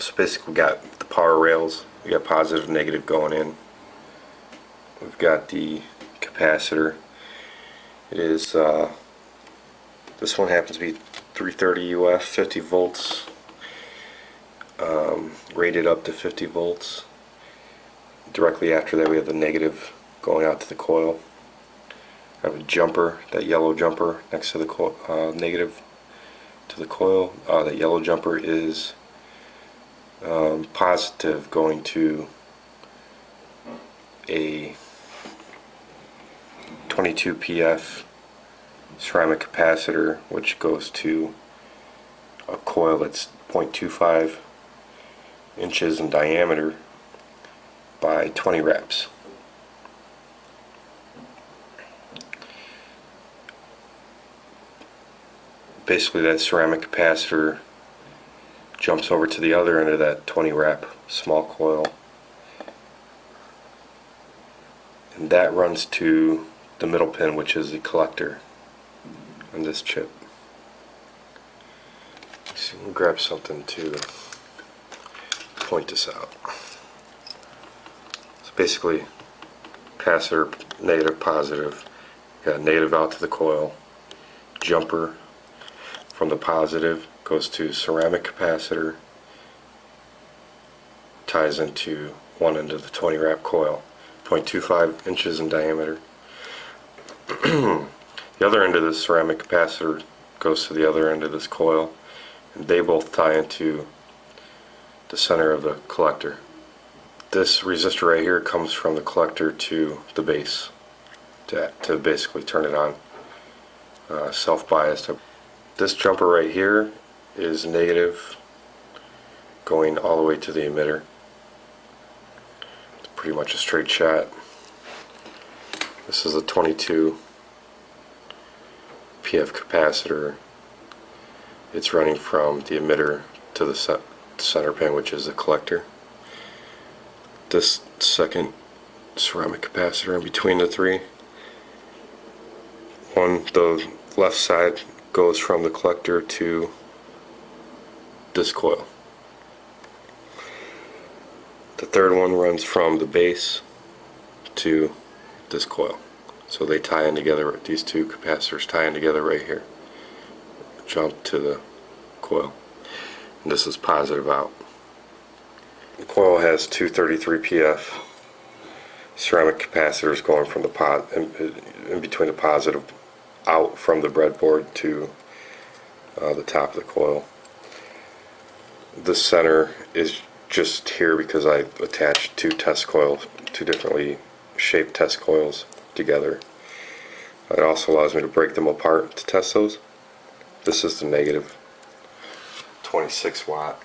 So basically we got the power rails, we got positive and negative going in. We've got the capacitor. It is this one happens to be 330 UF, 50 volts, rated up to 50 volts. Directly after that we have the negative going out to the coil. I have a jumper, that yellow jumper next to the negative to the coil. That yellow jumper is positive going to a 22 PF ceramic capacitor, which goes to a coil that's 0.25 inches in diameter by 20 reps. Basically that ceramic capacitor jumps over to the other end of that 20 rep small coil, and that runs to the middle pin, which is the collector on this chip. So we'll grab something to point this out. So basically capacitor, negative, positive, got negative out to the coil, jumper from the positive goes to ceramic capacitor, ties into one end of the 20 rep coil, 0.25 inches in diameter. The other end of the ceramic capacitor goes to the other end of this coil, and they both tie into the center of the collector. This resistor right here comes from the collector to the base to basically turn it on, self-biased. This jumper right here is negative going all the way to the emitter. It's pretty much a straight shot. This is a 22 PF capacitor. It's running from the emitter to the center pin, which is the collector. This second ceramic capacitor in between the three, the left side goes from the collector to this coil. The third one runs from the base to this coil. So they tie in together, these two capacitors tie in together right here. Jump to the coil. And this is positive out. The coil has two 33 PF ceramic capacitors going from the in between the positive out from the breadboard to the top of the coil. The center is just here because I attached two differently shaped test coils together. It also allows me to break them apart to test those. This is the negative 26 watt